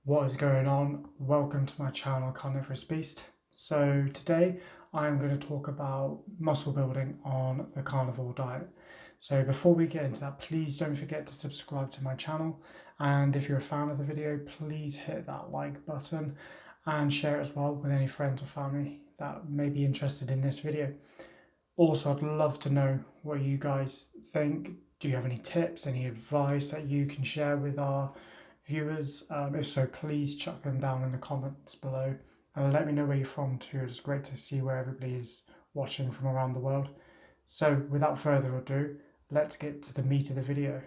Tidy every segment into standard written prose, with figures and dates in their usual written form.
What is going on? Welcome to my channel Carnivore Diet. So today I'm going to talk about muscle building on the carnivore diet. So before we get into that, please don't forget to subscribe to my channel, and if you're a fan of the video, please hit that like button and share it as well with any friends or family that may be interested in this video. Also, I'd love to know what you guys think. Do you have any tips, any advice that you can share with our viewers? If so, please chuck them down in the comments below and let me know where you're from too. It's great to see where everybody is watching from around the world. So without further ado, let's get to the meat of the video.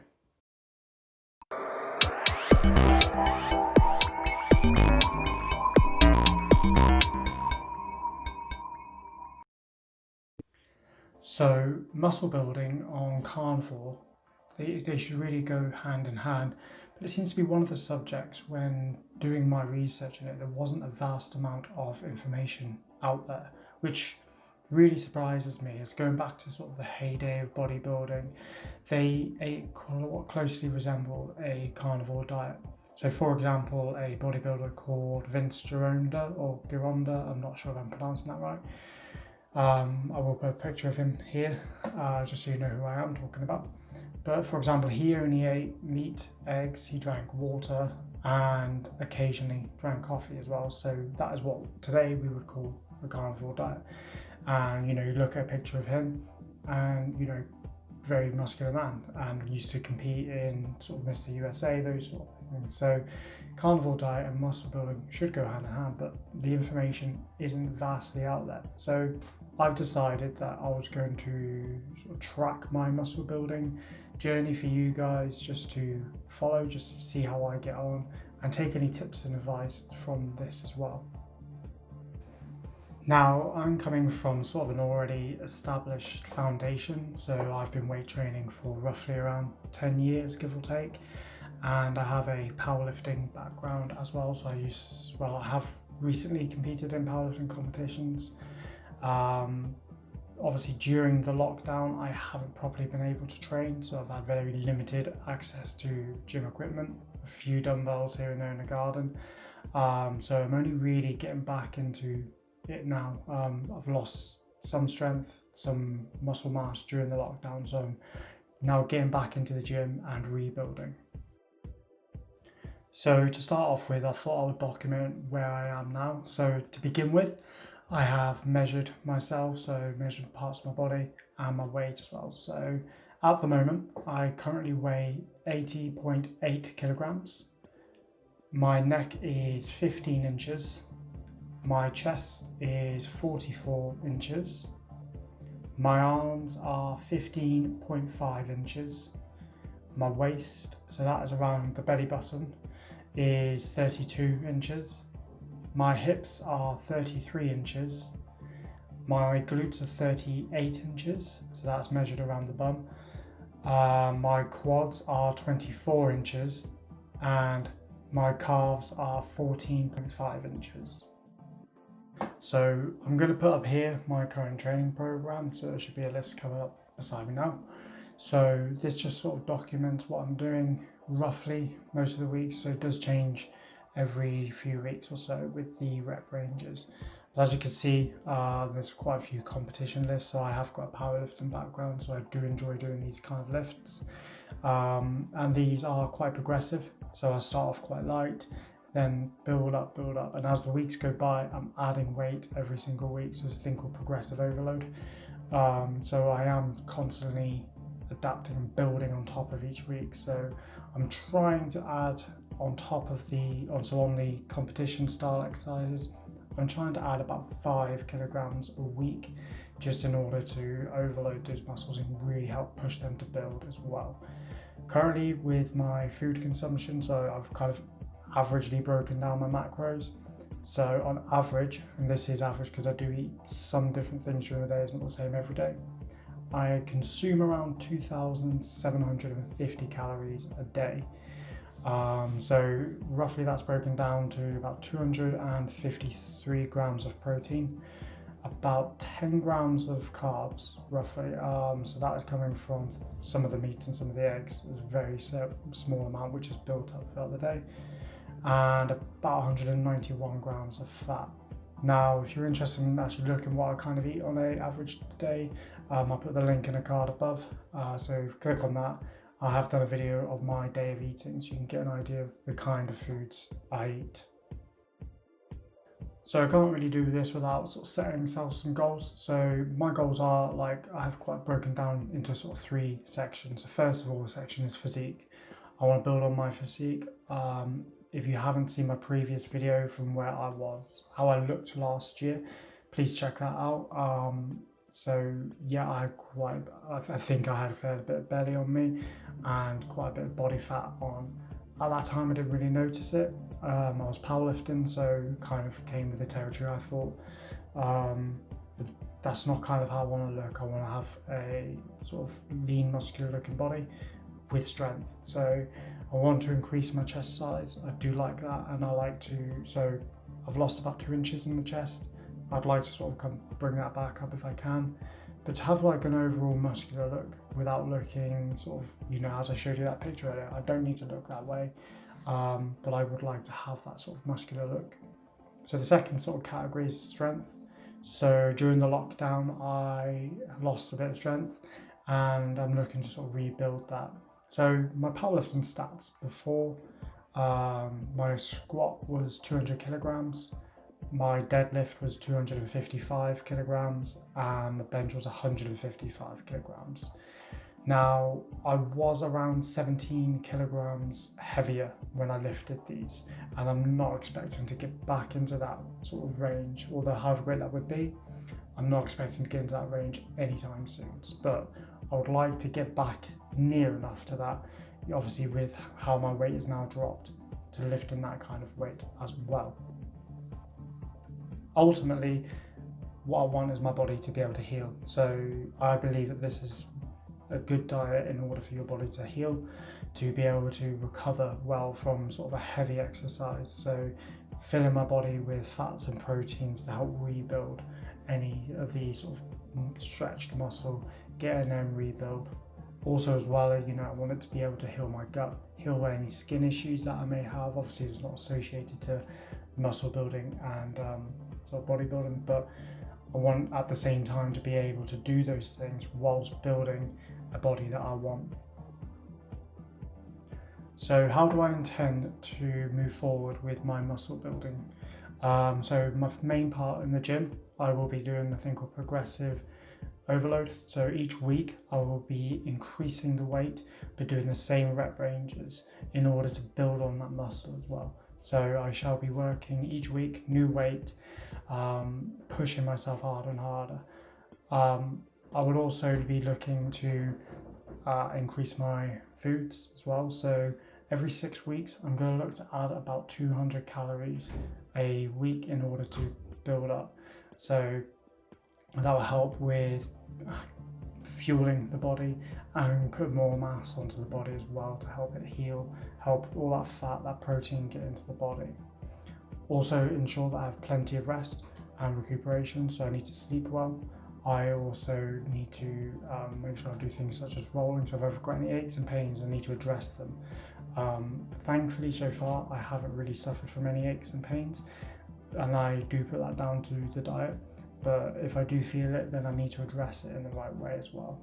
So muscle building on carnivore, they should really go hand in hand. But it seems to be one of the subjects when doing my research in it, there wasn't a vast amount of information out there, which really surprises me. It's going back to sort of the heyday of bodybuilding. They ate what closely resembled a carnivore diet. So for example, a bodybuilder called Vince Gironda, I'm not sure if I'm pronouncing that right. I will put a picture of him here, just so you know who I am talking about. But for example, he only ate meat, eggs, he drank water, and occasionally drank coffee as well. So that is what today we would call a carnivore diet. And you look at a picture of him, and very muscular man, and used to compete in sort of Mr. USA, those sort of things. So carnivore diet and muscle building should go hand in hand, but the information isn't vastly out there. So I've decided that I was going to sort of track my muscle building journey for you guys, just to follow, just to see how I get on and take any tips and advice from this as well. Now, I'm coming from sort of an already established foundation, so I've been weight training for roughly around 10 years, give or take, and I have a powerlifting background as well, so I have recently competed in powerlifting competitions. Obviously during the lockdown I haven't properly been able to train, so I've had very limited access to gym equipment, a few dumbbells here and there in the garden. So I'm only really getting back into it now. I've lost some strength, some muscle mass during the lockdown, so I'm now getting back into the gym and rebuilding. So to start off with, I thought I would document where I am now. So to begin with, I have measured myself, so measured parts of my body and my weight as well. So at the moment, I currently weigh 80.8 kilograms. My neck is 15 inches. My chest is 44 inches. My arms are 15.5 inches. My waist, so that is around the belly button, is 32 inches. My hips are 33 inches. My glutes are 38 inches, so that's measured around the bum. My quads are 24 inches, and my calves are 14.5 inches. So I'm going to put up here my current training program, so there should be a list coming up beside me now. So this just sort of documents what I'm doing roughly most of the weeks, so it does change every few weeks or so with the rep ranges. But as you can see, there's quite a few competition lists, so I have got a powerlifting background, so I do enjoy doing these kind of lifts. And these are quite progressive, so I start off quite light, then build up, and as the weeks go by, I'm adding weight every single week, so there's a thing called progressive overload. So I am constantly adapting and building on top of each week. So I'm trying to add on top of on the competition style exercises, I'm trying to add about 5 kilograms a week, just in order to overload those muscles and really help push them to build as well. Currently with my food consumption, so I've kind of averagely broken down my macros. So on average, and this is average because I do eat some different things during the day, it's not the same every day, I consume around 2,750 calories a day. So roughly that's broken down to about 253 grams of protein, about 10 grams of carbs roughly. So that is coming from some of the meats and some of the eggs. There's a very small amount which is built up throughout the day. and about 191 grams of fat. Now, if you're interested in actually looking what I kind of eat on an average day, I'll put the link in a card above. So click on that. I have done a video of my day of eating, so you can get an idea of the kind of foods I eat. So I can't really do this without sort of setting myself some goals. So my goals are, like, I have quite broken down into sort of 3 sections. So first of all, the section is physique. I want to build on my physique. If you haven't seen my previous video from where I was, how I looked last year, please check that out. So yeah, I think I had a fair bit of belly on me and quite a bit of body fat on. At that time, I didn't really notice it. I was powerlifting, so kind of came with the territory, I thought. But that's not kind of how I want to look. I want to have a sort of lean, muscular looking body with strength. So I want to increase my chest size. I do like that, and I like to, so I've lost about 2 inches in the chest. I'd like to sort of bring that back up if I can. But to have like an overall muscular look without looking sort of, as I showed you that picture earlier, I don't need to look that way. But I would like to have that sort of muscular look. So the second sort of category is strength. So during the lockdown, I lost a bit of strength and I'm looking to sort of rebuild that. So my powerlifting stats before, my squat was 200 kilograms. My deadlift was 255 kilograms and the bench was 155 kilograms. Now, I was around 17 kilograms heavier when I lifted these, and I'm not expecting to get back into that sort of range, although however great that would be, I'm not expecting to get into that range anytime soon. But I would like to get back near enough to that, obviously with how my weight is now dropped, to lifting that kind of weight as well. Ultimately, what I want is my body to be able to heal. So I believe that this is a good diet in order for your body to heal, to be able to recover well from sort of a heavy exercise. So filling my body with fats and proteins to help rebuild any of the sort of stretched muscle, getting them rebuild. Also as well, I want it to be able to heal my gut, heal any skin issues that I may have. Obviously it's not associated to muscle building and sort of bodybuilding, but I want at the same time to be able to do those things whilst building a body that I want. So how do I intend to move forward with my muscle building? So my main part in the gym, I will be doing a thing called progressive overload. So each week I will be increasing the weight but doing the same rep ranges in order to build on that muscle as well. So I shall be working each week, new weight, pushing myself harder and harder. I would also be looking to increase my foods as well. So every 6 weeks, I'm going to look to add about 200 calories a week in order to build up. So that will help with fueling the body and put more mass onto the body as well to help it heal, help all that fat, that protein get into the body. Also ensure that I have plenty of rest and recuperation, so I need to sleep well. I also need to make sure I do things such as rolling, so if I've ever got any aches and pains, I need to address them. Thankfully, so far, I haven't really suffered from any aches and pains, and I do put that down to the diet, but if I do feel it, then I need to address it in the right way as well.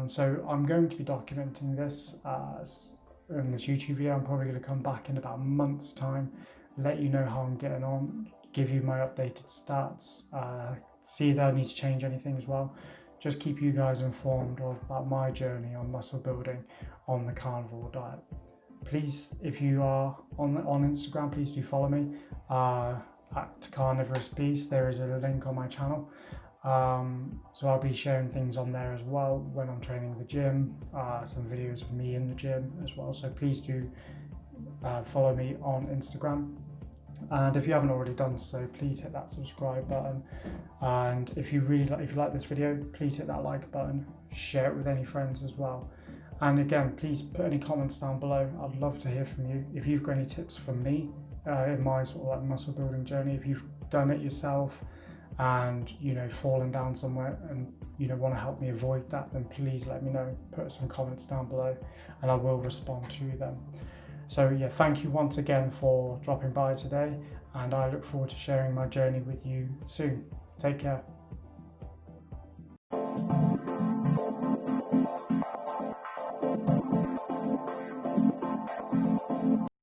So I'm going to be documenting this in this YouTube video. I'm probably going to come back in about a month's time, let you know how I'm getting on, give you my updated stats, see that I need to change anything as well. Just keep you guys informed about my journey on muscle building on the Carnivore Diet. Please, if you are on Instagram, please do follow me at Carnivorous Beast. There is a link on my channel. So I'll be sharing things on there as well when I'm training in the gym, some videos of me in the gym as well. So please do follow me on Instagram. And if you haven't already done so, please hit that subscribe button. And if you like this video, please hit that like button, share it with any friends as well. And again, please put any comments down below. I'd love to hear from you. If you've got any tips from me in my sort of like muscle building journey, if you've done it yourself and fallen down somewhere and want to help me avoid that, then please let me know. Put some comments down below and I will respond to them. So yeah, thank you once again for dropping by today, and I look forward to sharing my journey with you soon. Take care.